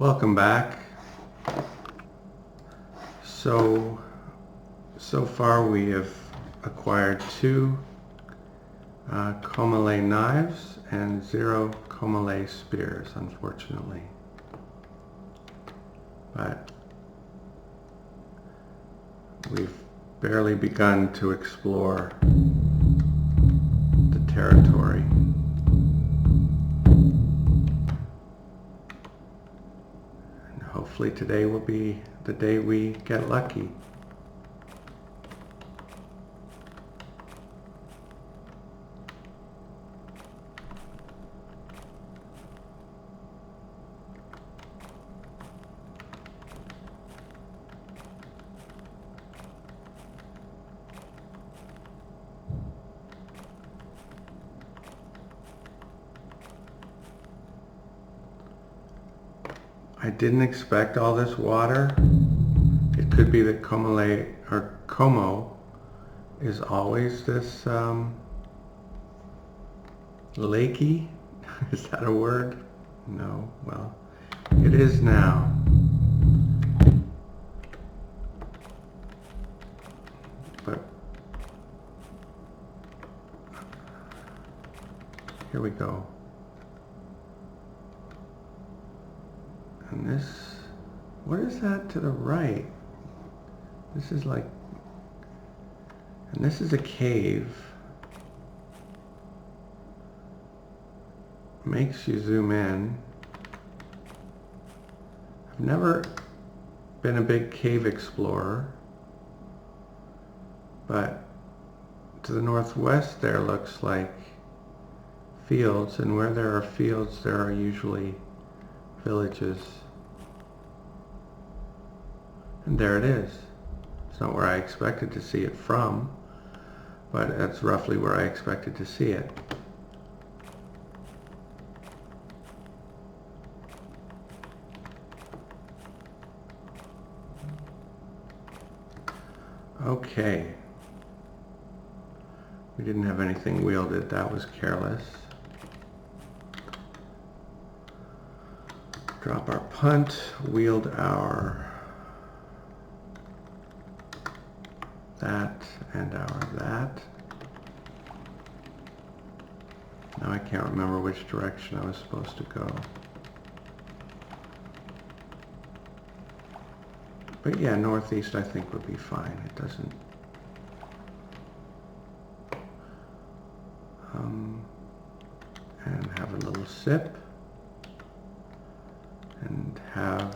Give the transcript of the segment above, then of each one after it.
Welcome back. So far we have acquired 2 Kaumolais knives and 0 Kaumolais spears, unfortunately. But we've barely begun to explore the territory. And hopefully today will be the day we get lucky. I didn't expect all this water. It could be that Kaumolais or Kaumo is always this lakey. Is that a word? No. Well, it is now. But here we go. And this, what is that to the right? This is like, and this is a cave. Makes you zoom in. I've never been a big cave explorer, but to the northwest there looks like fields, and where there are fields there are usually villages. And there it is. It's not where I expected to see it from, but that's roughly where I expected to see it. Okay. We didn't have anything wielded. That was careless. Drop our punt, wield our that and our that. Now I can't remember which direction I was supposed to go. But yeah, northeast I think would be fine. It doesn't... and have a little sip. And have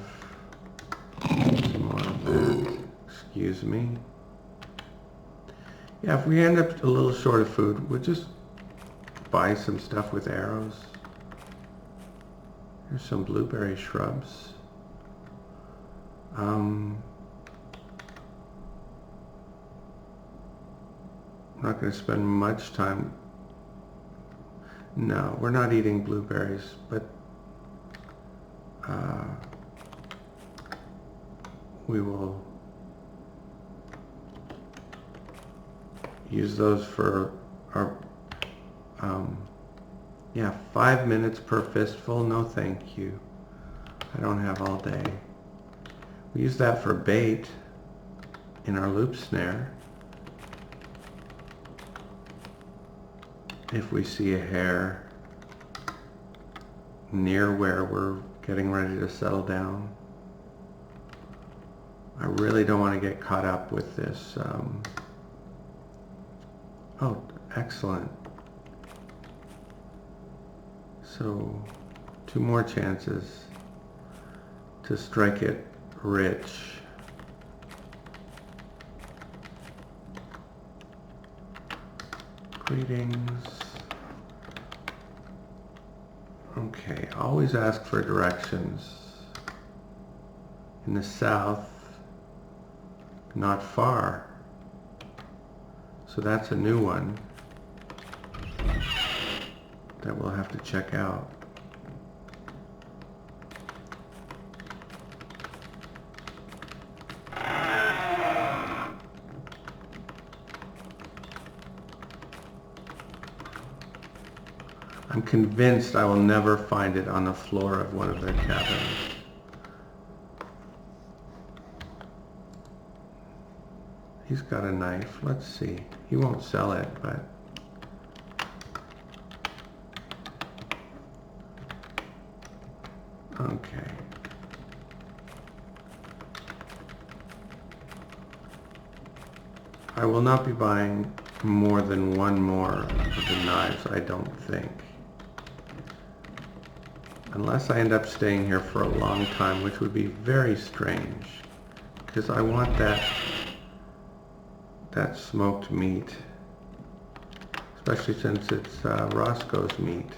some more of that. Excuse me. Yeah, if we end up a little short of food, we'll just buy some stuff with arrows. Here's some blueberry shrubs. I'm not going to spend much time. No, we're not eating blueberries, but we will use those for our, 5 minutes per fistful. No thank you. I don't have all day. We use that for bait in our loop snare. If we see a hare near where we're getting ready to settle down. I really don't want to get caught up with this. Oh, excellent. So 2 more chances to strike it rich. Greetings. Okay, always ask for directions. In the south, not far. So that's a new one that we'll have to check out. I'm convinced I will never find it on the floor of one of their cabins. He's got a knife. Let's see. He won't sell it, but... Okay. I will not be buying more than one more of the knives, I don't think. Unless I end up staying here for a long time, which would be very strange. Because I want that smoked meat. Especially since it's Roscoe's meat.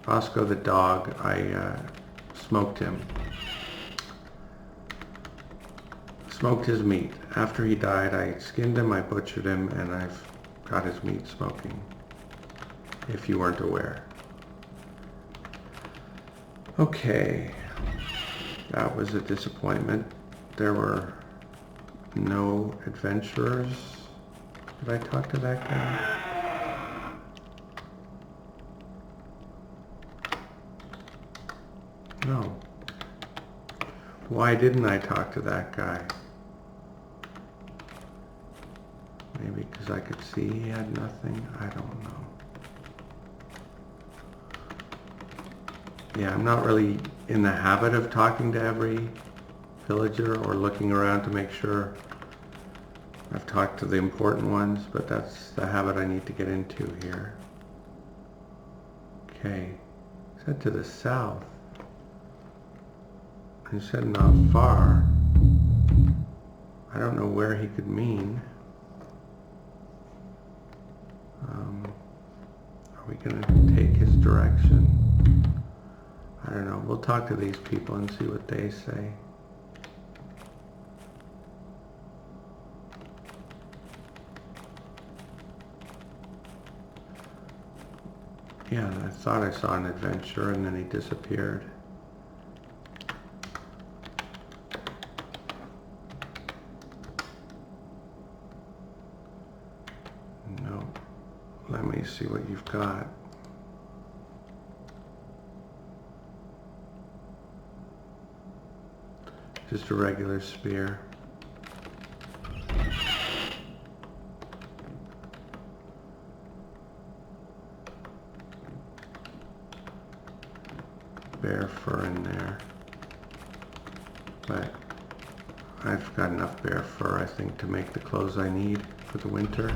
Roscoe the dog, I smoked him. Smoked his meat. After he died, I skinned him, I butchered him, and I've got his meat smoking. If you weren't aware. Okay. That was a disappointment. There were no adventurers. Did I talk to that guy? No. Why didn't I talk to that guy? Maybe because I could see he had nothing? I don't know. Yeah, I'm not really in the habit of talking to every villager or looking around to make sure I've talked to the important ones, but that's the habit I need to get into here. Okay. He said to the south. He said not far. I don't know where he could mean. Are we going to take his direction? I don't know. We'll talk to these people and see what they say. Yeah, I thought I saw an adventurer and then he disappeared. No. Let me see what you've got. Just a regular spear. Bear fur in there. But I've got enough bear fur, I think, to make the clothes I need for the winter.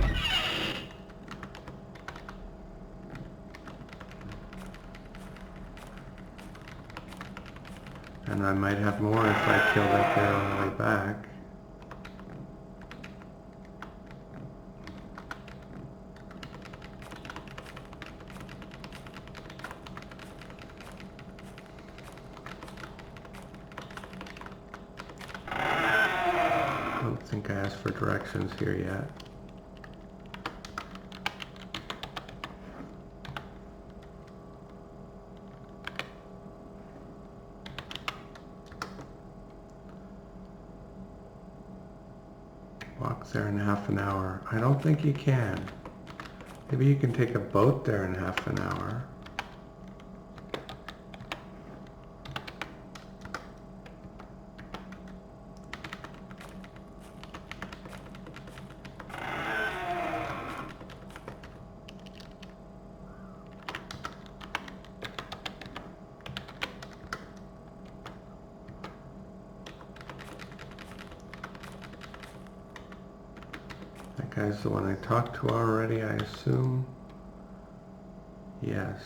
And I might have more if I kill that bear on the way back. I don't think I asked for directions here yet. Walk there in half an hour. I don't think you can. Maybe you can take a boat there in half an hour. That guy's the one I talked to already, I assume. Yes.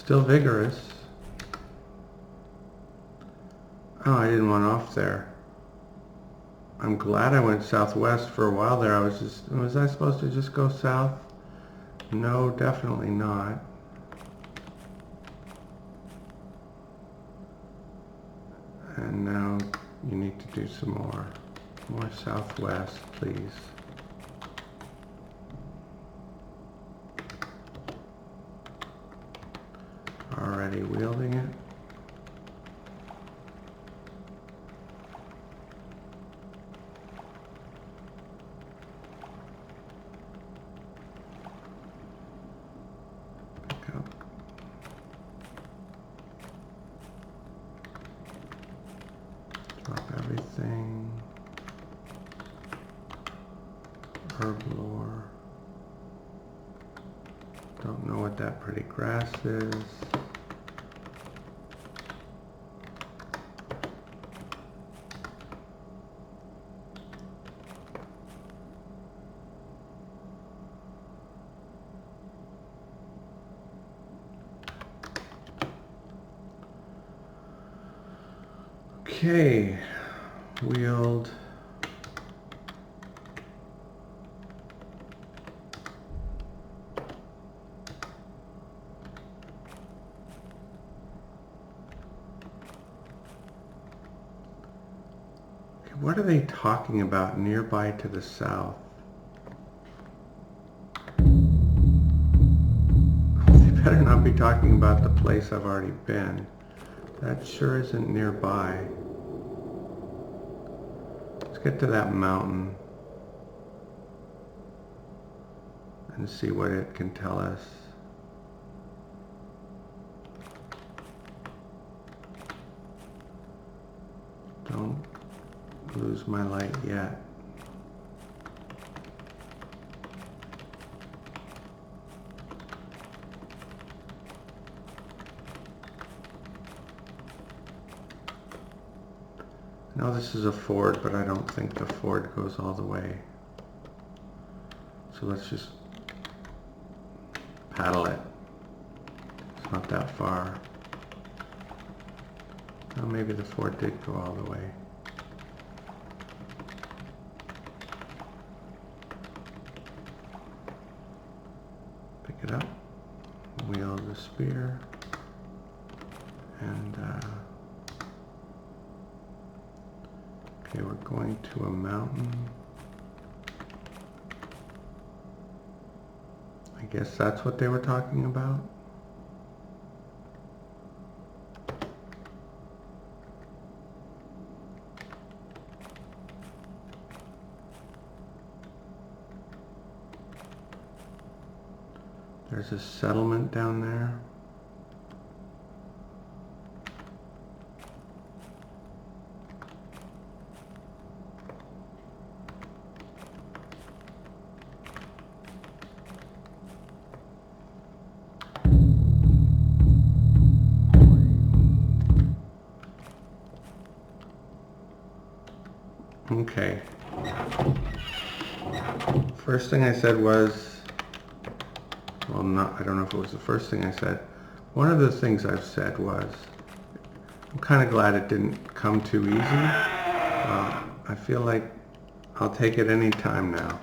Still vigorous. Oh, I didn't want off there. I'm glad I went southwest for a while there. Was I supposed to just go south? No, definitely not. And now you need to do some more southwest, please. Already wielding it. Pick up. Drop everything. Herb lore. Don't know what that pretty grass is. Okay, wield. Okay, what are they talking about nearby to the south? They better not be talking about the place I've already been. That sure isn't nearby. Let's get to that mountain and see what it can tell us. Don't lose my light yet. Now this is a ford, but I don't think the ford goes all the way. So let's just paddle it. It's not that far. Oh, maybe the ford did go all the way. Pick it up, wield the spear, and okay, we're going to a mountain. I guess that's what they were talking about. There's a settlement down there. Okay. First thing I said was, well, I don't know if it was the first thing I said. One of the things I've said was, I'm kind of glad it didn't come too easy. I feel like I'll take it any time now.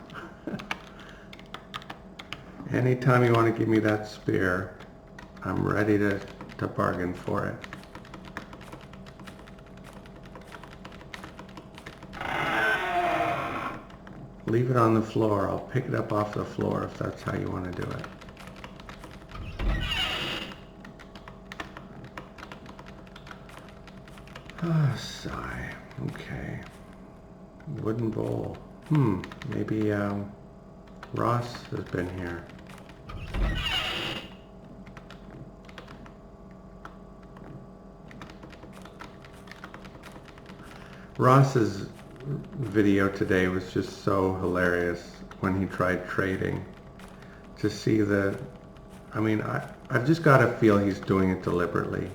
Anytime you want to give me that spear, I'm ready to bargain for it. Leave it on the floor. I'll pick it up off the floor if that's how you want to do it. Ah, sigh. Okay. Wooden bowl. Maybe Ross has been here. Ross's video today was just so hilarious when he tried trading. To see I've just got to feel he's doing it deliberately.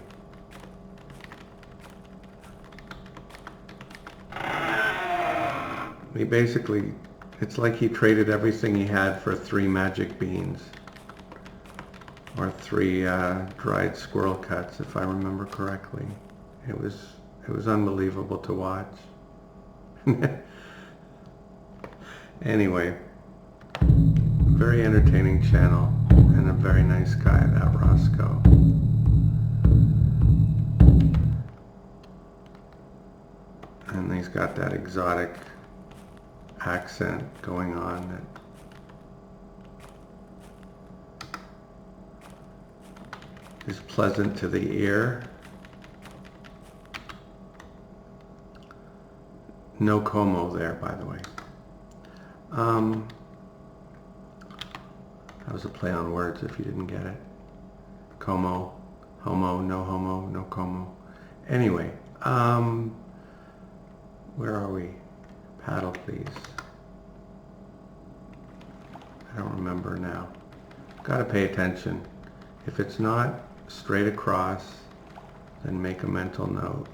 He basically, it's like he traded everything he had for 3 magic beans. or 3 dried squirrel cuts, if I remember correctly. It was unbelievable to watch. Anyway, very entertaining channel, and a very nice guy, that Roscoe. And he's got that exotic accent going on that is pleasant to the ear. No Kaumo there, by the way. That was a play on words if you didn't get it. Kaumo, homo, no Kaumo. Anyway, where are we? Paddle, please. I don't remember now. Got to pay attention. If it's not straight across, then make a mental note.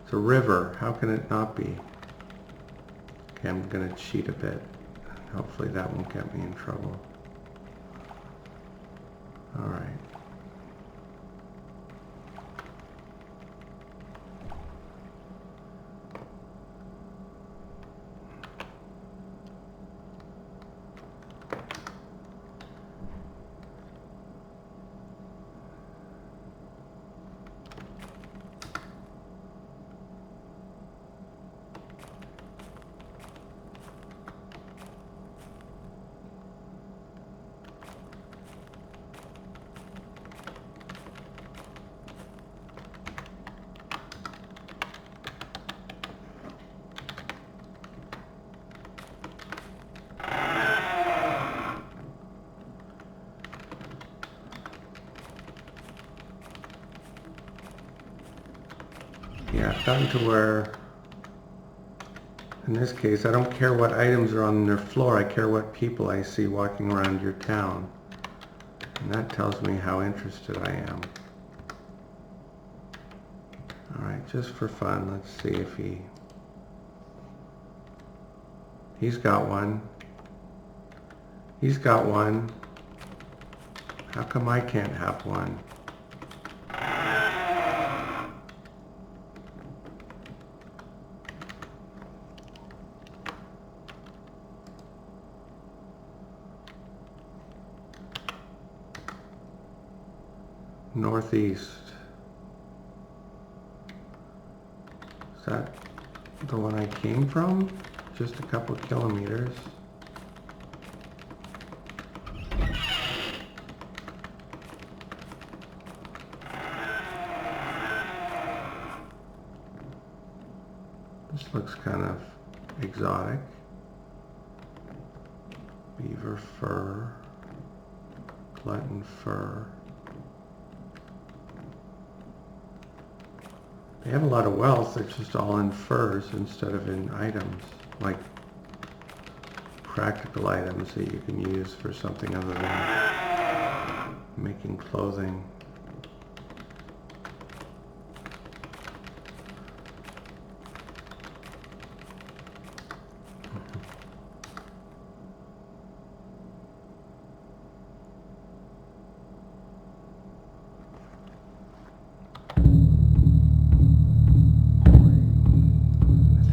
It's a river. How can it not be? Okay, I'm going to cheat a bit. Hopefully that won't get me in trouble. All right. Yeah, I've gotten to where, in this case, I don't care what items are on their floor, I care what people I see walking around your town. And that tells me how interested I am. Alright, just for fun, let's see if he's got one. He's got one. How come I can't have one? Northeast. Is that the one I came from? Just a couple kilometers. This looks kind of exotic. Beaver fur, glutton fur. They have a lot of wealth, it's just all in furs instead of in items, like practical items that you can use for something other than making clothing.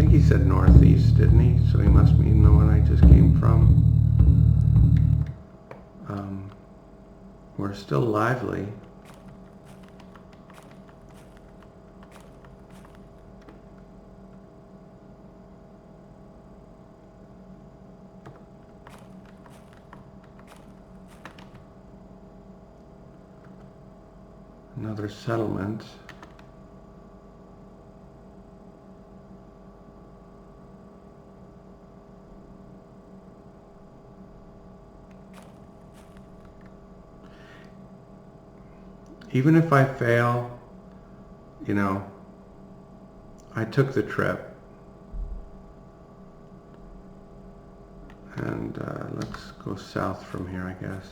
He said northeast, didn't he? So he must mean the one I just came from. We're still lively. Another settlement. Even if I fail, you know, I took the trip. And let's go south from here, I guess.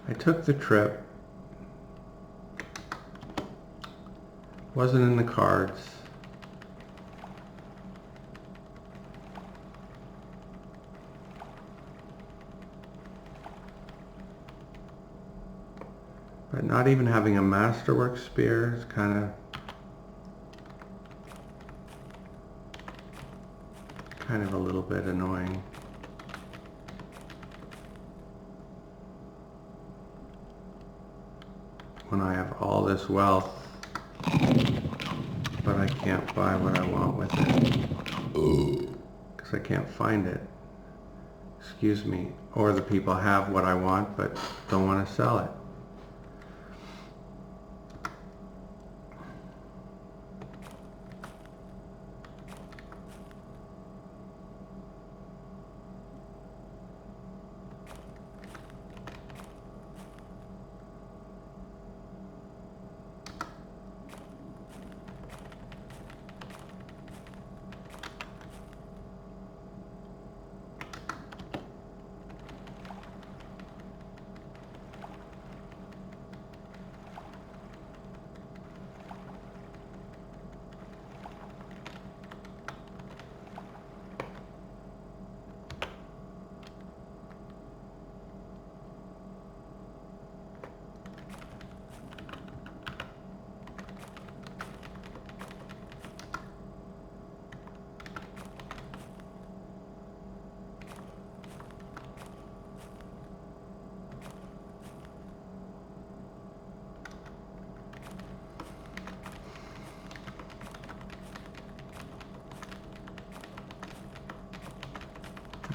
I took the trip. Wasn't in the cards. But not even having a masterwork spear is kind of a little bit annoying. When I have all this wealth, but I can't buy what I want with it. Because I can't find it. Excuse me. Or the people have what I want, but don't want to sell it.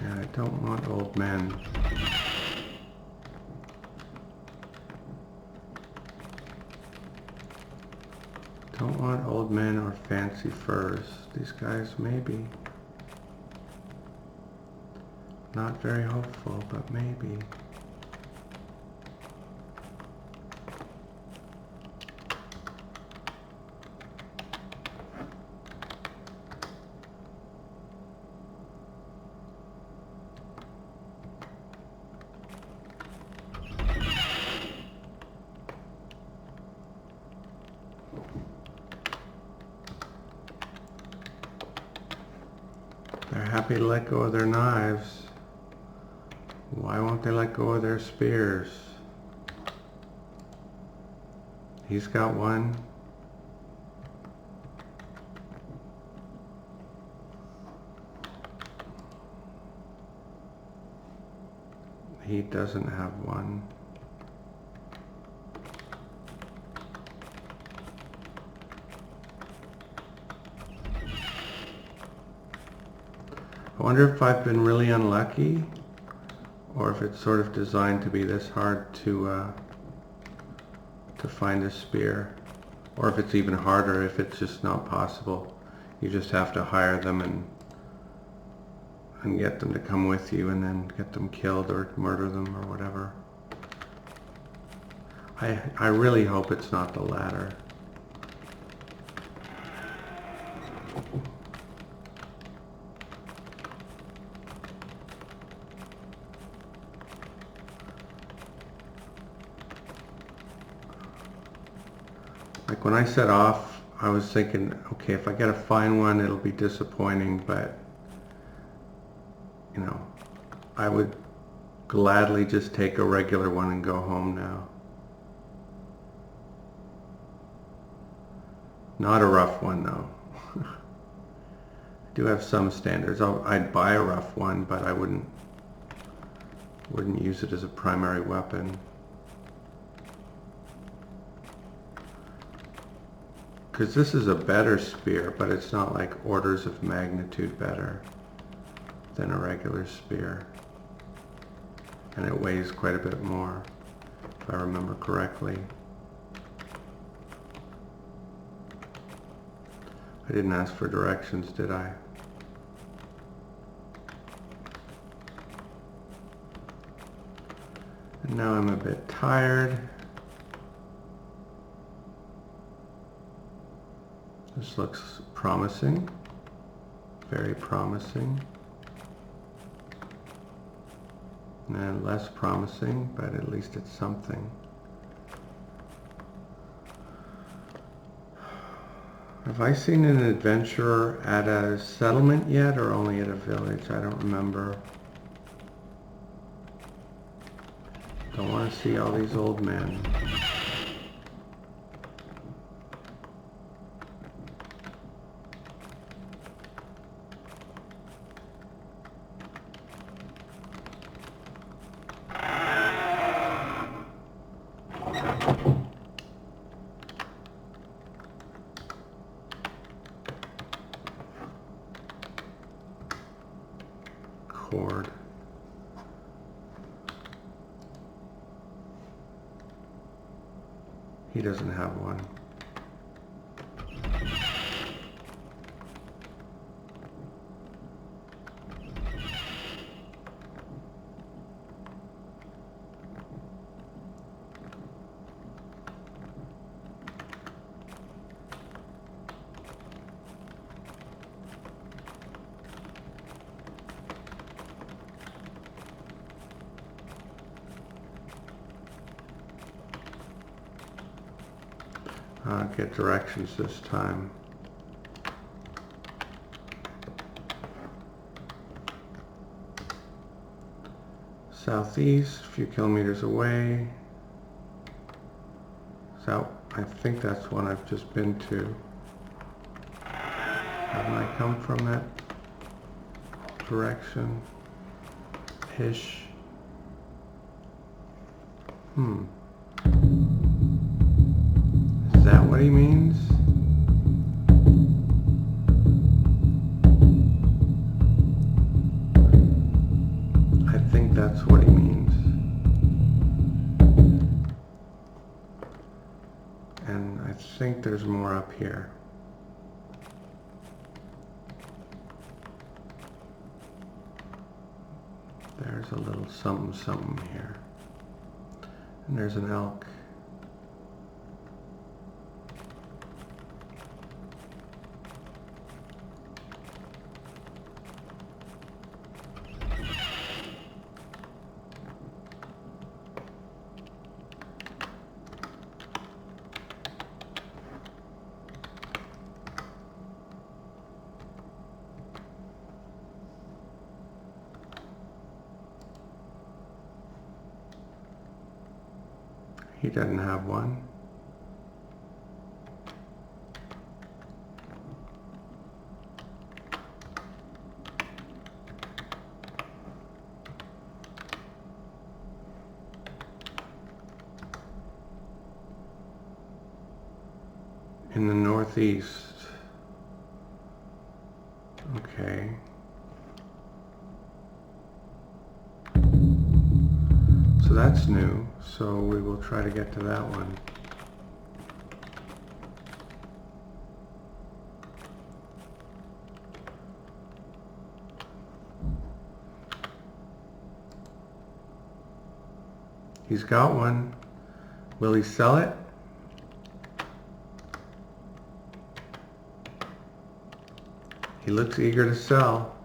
Yeah, I don't want old men. Don't want old men or fancy furs. These guys maybe. Not very hopeful, but maybe. They're happy to let go of their knives. Why won't they let go of their spears? He's got one. He doesn't have one. I wonder if I've been really unlucky, or if it's sort of designed to be this hard to find a spear, or if it's even harder, if it's just not possible. You just have to hire them and get them to come with you, and then get them killed or murder them or whatever. I really hope it's not the latter. Like when I set off, I was thinking, okay, if I get a fine one, it'll be disappointing, but, you know, I would gladly just take a regular one and go home now. Not a rough one, though. I do have some standards. I'd buy a rough one, but I wouldn't use it as a primary weapon. Because this is a better spear, but it's not like orders of magnitude better than a regular spear. And it weighs quite a bit more, if I remember correctly. I didn't ask for directions, did I? And now I'm a bit tired. This looks promising, very promising, and less promising, but at least it's something. Have I seen an adventurer at a settlement yet, or only at a village? I don't remember. Don't want to see all these old men. cord. He doesn't have one. Get directions this time. Southeast, a few kilometers away. So I think that's one I've just been to. Haven't I come from that direction? Ish. Is that what he means? I think that's what he means. And I think there's more up here. There's a little something something here. And there's an elk. He doesn't have one. In the northeast. Okay. So that's new, so we will try to get to that one. He's got one. Will he sell it? He looks eager to sell.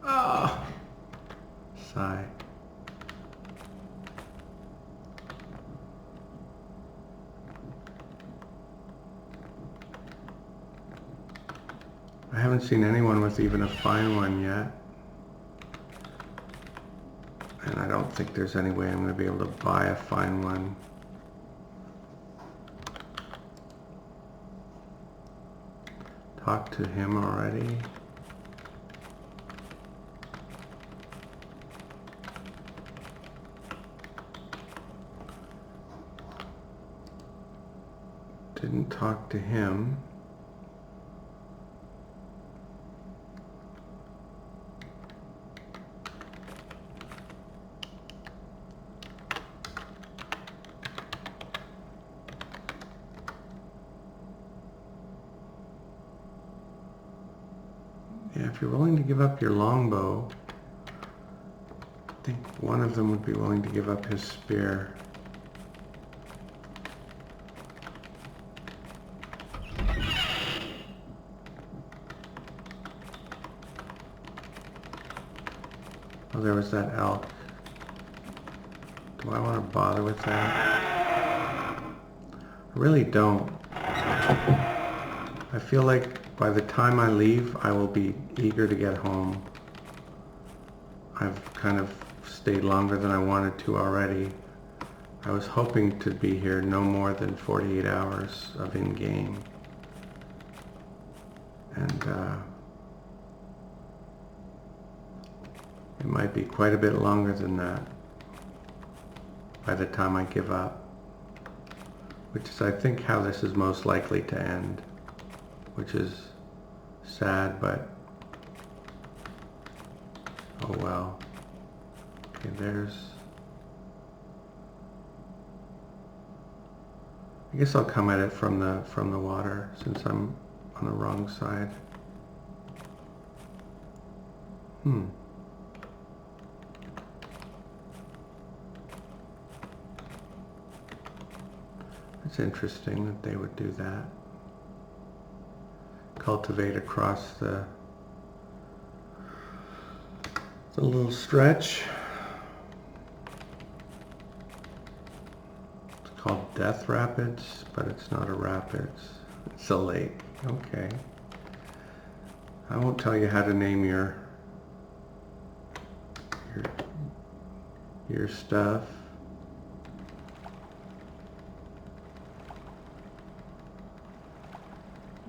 Oh, sigh. I haven't seen anyone with even a fine one yet. And I don't think there's any way I'm going to be able to buy a fine one. Talked to him already. Didn't talk to him. Yeah, if you're willing to give up your longbow, I think one of them would be willing to give up his spear. Oh, there was that elk. Do I want to bother with that? I really don't. I feel like by the time I leave, I will be eager to get home. I've kind of stayed longer than I wanted to already. I was hoping to be here no more than 48 hours of in-game. And it might be quite a bit longer than that by the time I give up. Which is, I think, how this is most likely to end. Which is sad, but Oh well. Okay, there's... I guess I'll come at it from the water since I'm on the wrong side. It's interesting that they would do that. Cultivate across the little stretch. It's called Death Rapids, but it's not a rapids. It's a lake. Okay. I won't tell you how to name your stuff.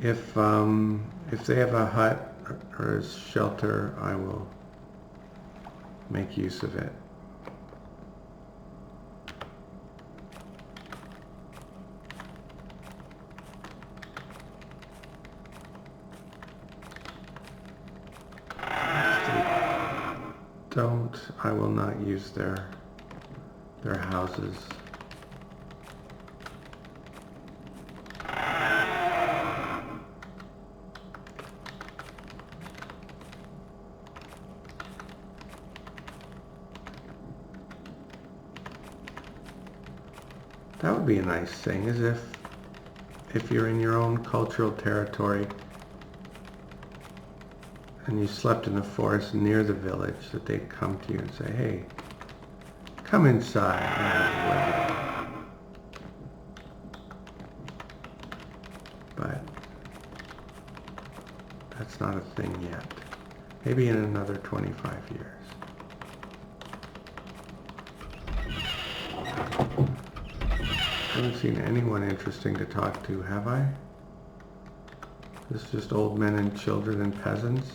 If they have a hut or a shelter, I will make use of it. Don't, I will not use their houses. That would be a nice thing, as if you're in your own cultural territory and you slept in the forest near the village, that they'd come to you and say, hey, come inside. But that's not a thing yet. Maybe in another 25 years. I haven't seen anyone interesting to talk to, have I? This is just old men and children and peasants.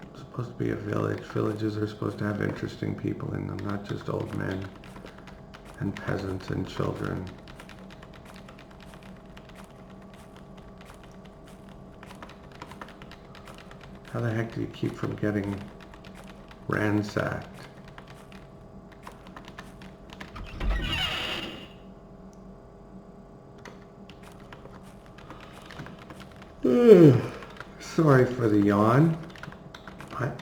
It's supposed to be a village. Villages are supposed to have interesting people in them, not just old men and peasants and children. How the heck do you keep from getting ransacked? Sorry for the yawn.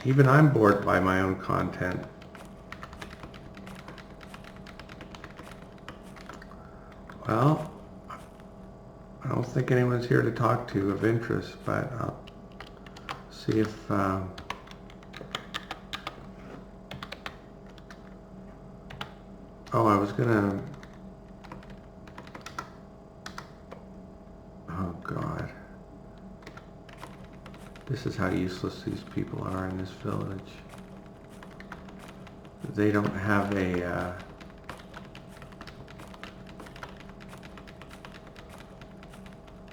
Even I'm bored by my own content. Well, I don't think anyone's here to talk to of interest, but I'll see if oh, I was gonna, oh God, this is how useless these people are in this village. They don't have a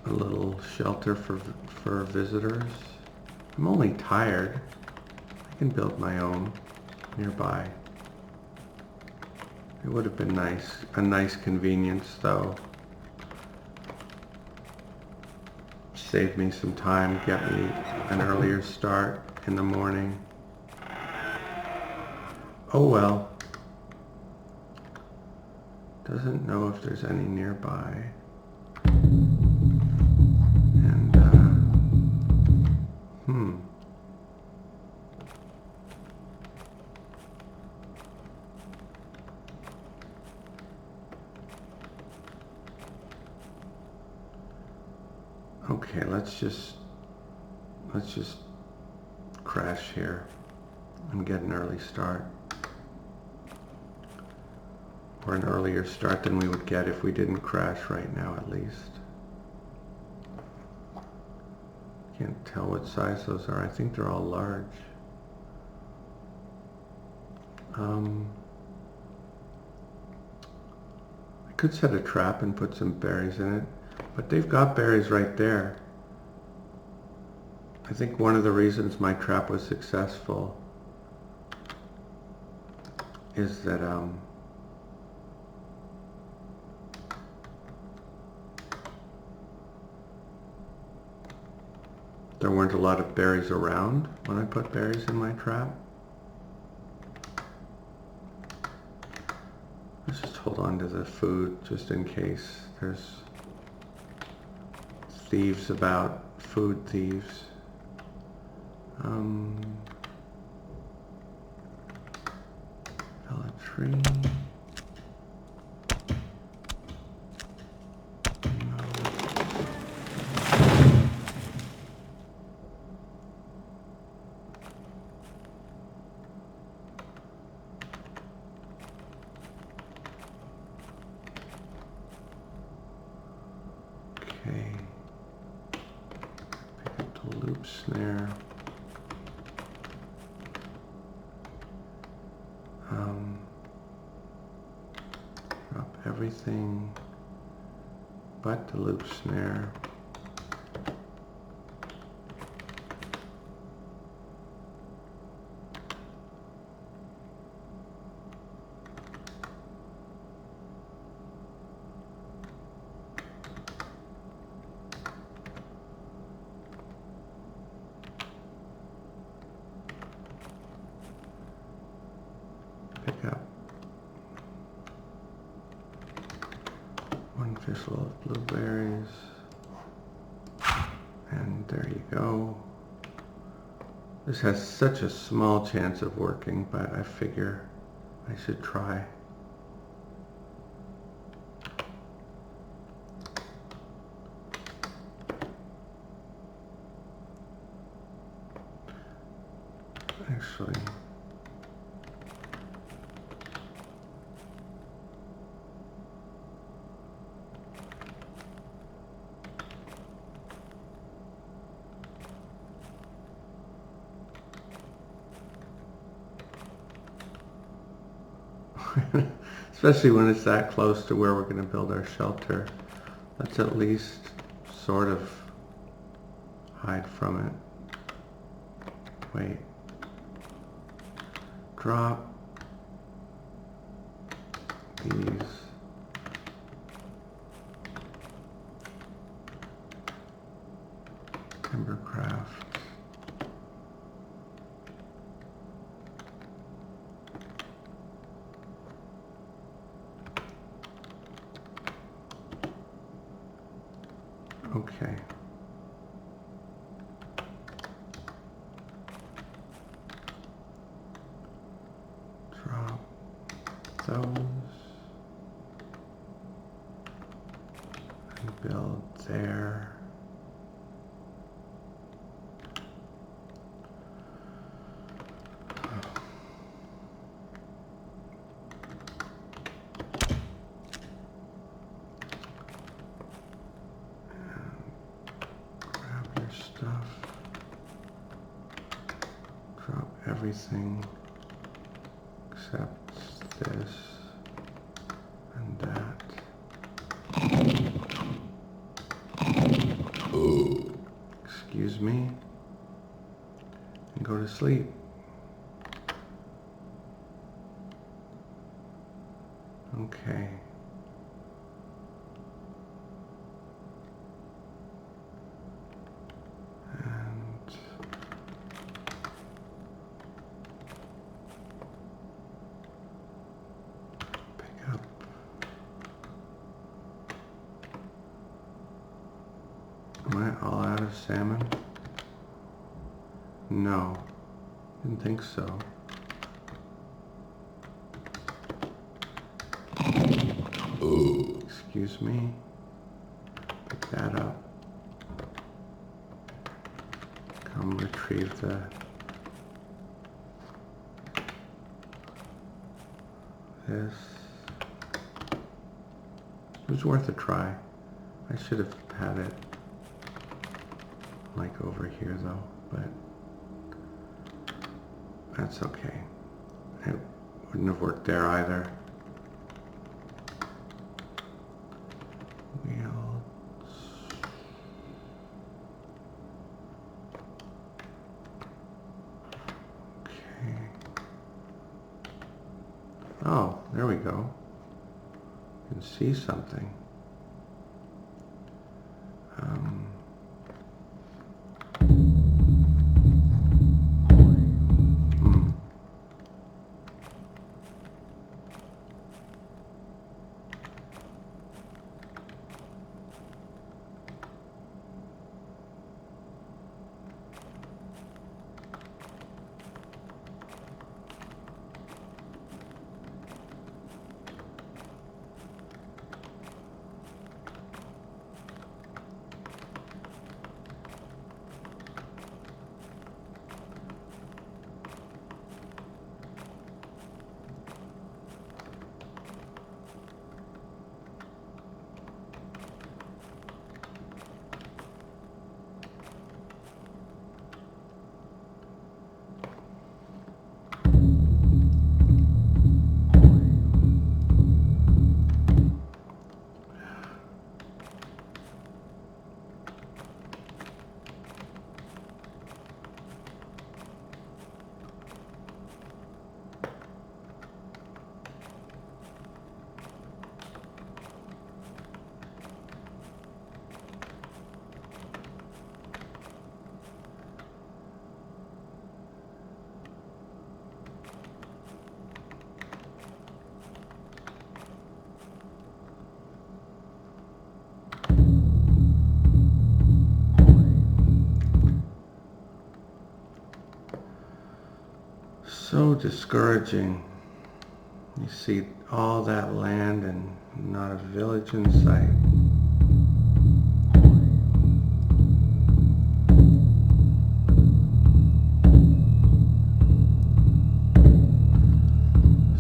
little shelter for visitors. I'm only tired. I can build my own nearby. It would have been nice, a nice convenience though. Save me some time, get me an earlier start in the morning. Oh well. Doesn't know if there's any nearby. And, Okay, let's just crash here and get an early start. Or an earlier start than we would get if we didn't crash right now, at least. Can't tell what size those are. I think they're all large. I could set a trap and put some berries in it, but they've got berries right there. I think one of the reasons my trap was successful is that there weren't a lot of berries around when I put berries in my trap. Let's just hold on to the food just in case there's thieves about, food thieves. Fell a tree. Okay. Pick up the loop snare. Drop everything but the loop snare. Pick up one fistful of blueberries, and there you go. This has such a small chance of working, but I figure I should try. Actually, especially when it's that close to where we're going to build our shelter. Let's at least sort of hide from it. Wait. Drop these. Timbercraft. Okay. Drop those and build there. Stuff. Drop everything except this and that. Excuse me. And go to sleep. Okay. Am I all out of salmon? No, didn't think so. Excuse me. Pick that up. Come retrieve this. It was worth a try. I should have had it like over here though, but that's okay. It wouldn't have worked there either. Okay. Oh, there we go. You can see something. So discouraging. You see all that land and not a village in sight.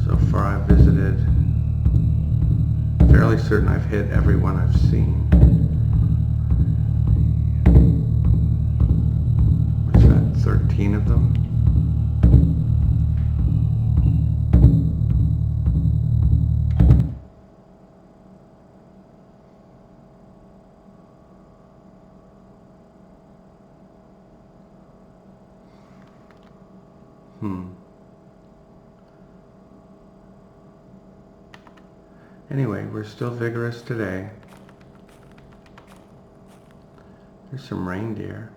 So far I've visited, fairly certain I've hit everyone I've seen. What's that, 13 of them? Anyway, we're still vigorous today. There's some reindeer.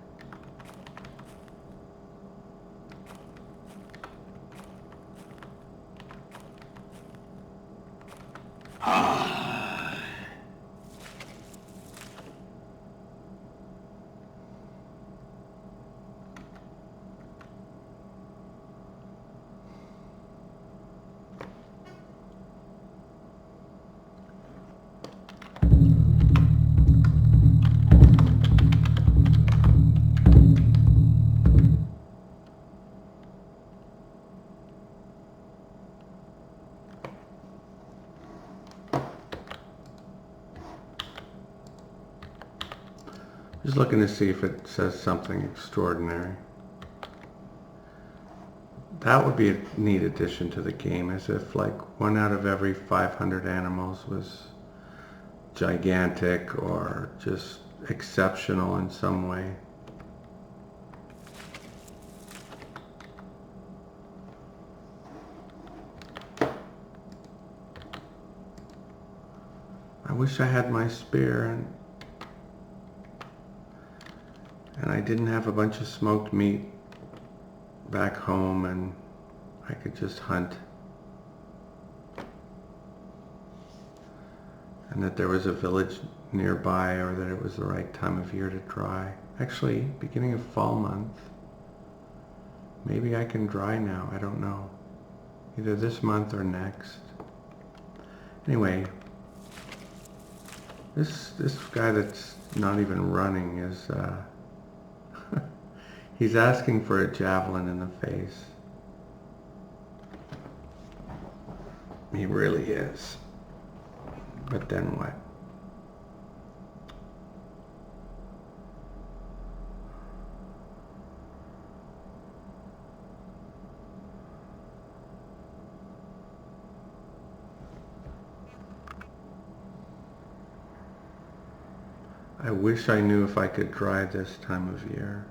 Just looking to see if it says something extraordinary. That would be a neat addition to the game, as if like 1 out of every 500 animals was gigantic or just exceptional in some way. I wish I had my spear and I didn't have a bunch of smoked meat back home and I could just hunt. And that there was a village nearby, or that it was the right time of year to dry. Actually, beginning of fall month. Maybe I can dry now, I don't know. Either this month or next. Anyway, this guy that's not even running is he's asking for a javelin in the face. He really is. But then what? I wish I knew if I could dry this time of year.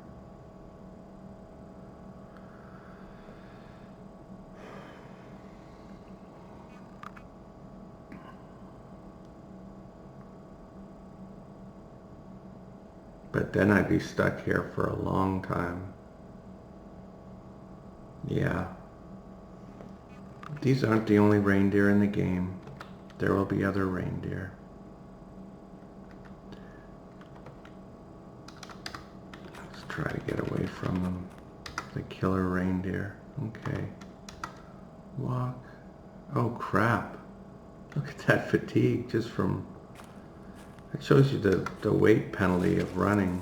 But then I'd be stuck here for a long time. Yeah. These aren't the only reindeer in the game. There will be other reindeer. Let's try to get away from them. The killer reindeer. Okay. Walk. Oh crap. Look at that fatigue just from... It shows you the weight penalty of running.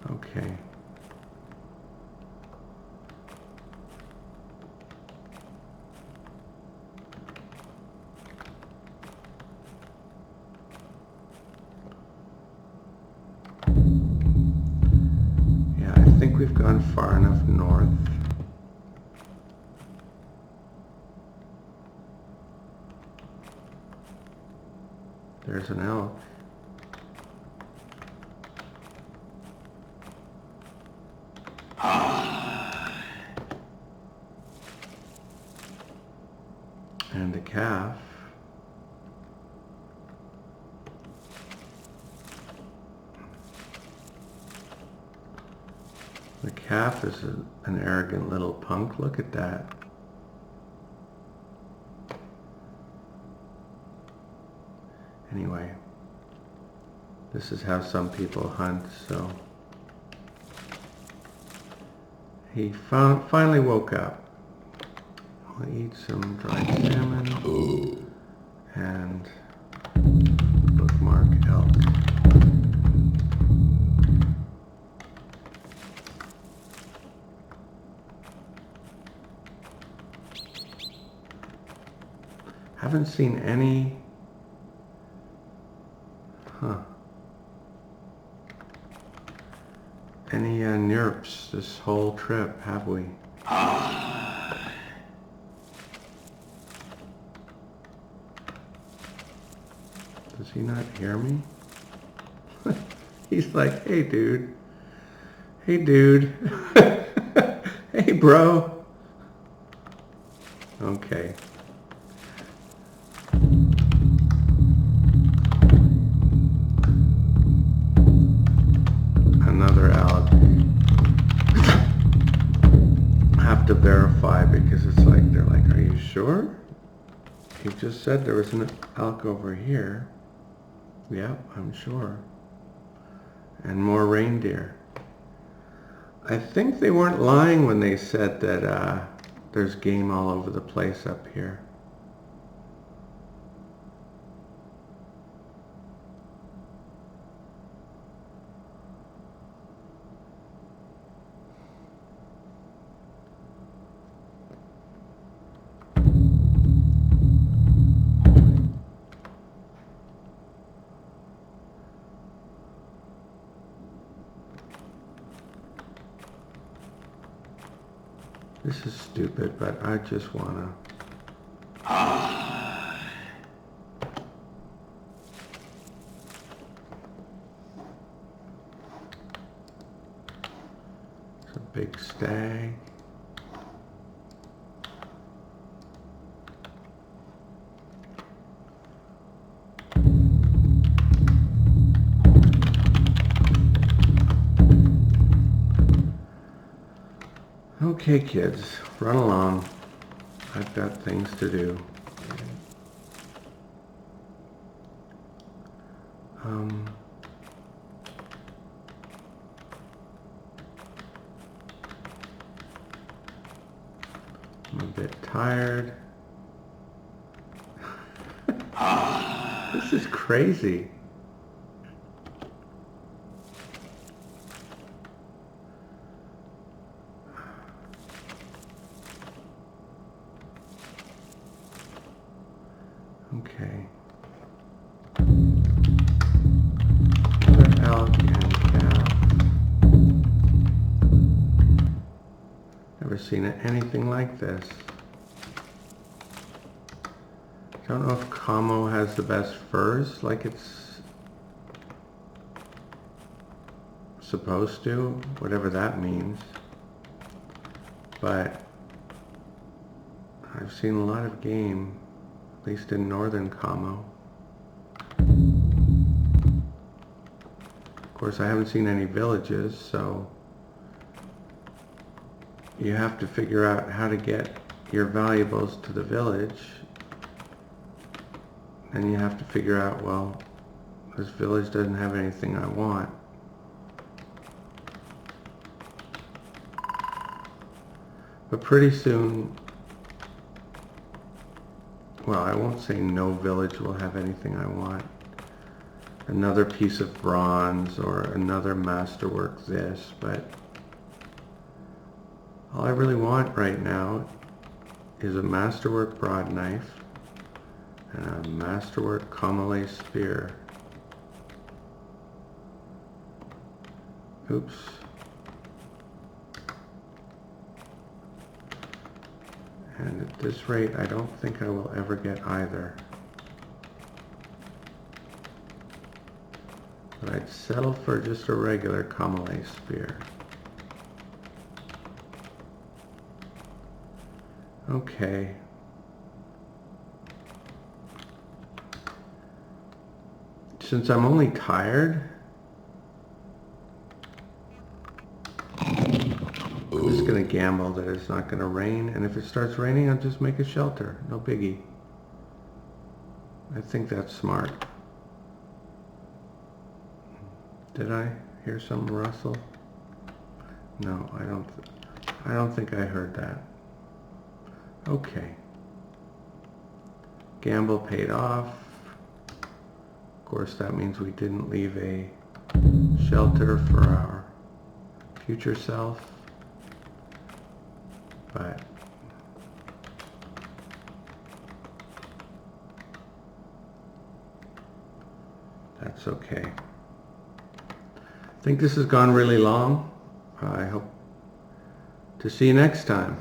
Okay. Yeah, I think we've gone far enough north. There's an elk. And a calf. The calf is an arrogant little punk. Look at that. Anyway, This is how some people hunt, so. He finally woke up. I'll eat some dried salmon and bookmark elk. Haven't seen any, any NERPs this whole trip, have we? Does he not hear me? He's like, hey dude. Hey dude. Hey bro. Okay. Another elk. I have to verify because it's like, they're like, are you sure? You just said there was an elk over here. Yep, I'm sure. And more reindeer. I think they weren't lying when they said that there's game all over the place up here. This is stupid, but I just wanna. It's a big stag. Okay, kids, run along. I've got things to do. I'm a bit tired. This is crazy. Okay. Another elk and cow. Never seen anything like this. Don't know if Kaumo has the best furs like it's supposed to, whatever that means. But I've seen a lot of game. At least in northern Kaumo. Of course, I haven't seen any villages, so you have to figure out how to get your valuables to the village. And you have to figure out, well, this village doesn't have anything I want. But pretty soon, well, I won't say no village will have anything I want. Another piece of bronze or another masterwork this, but all I really want right now is a masterwork broad knife and a masterwork Kaumolais spear. Oops. And at this rate, I don't think I will ever get either. But I'd settle for just a regular Kaumolais spear. Okay. Since I'm only tired, I'm just going to gamble that it's not going to rain, and if it starts raining, I'll just make a shelter. No biggie. I think that's smart. Did I hear some rustle? No, I don't think I heard that. Okay. Gamble paid off. Of course, that means we didn't leave a shelter for our future self. But that's okay. I think this has gone really long. I hope to see you next time.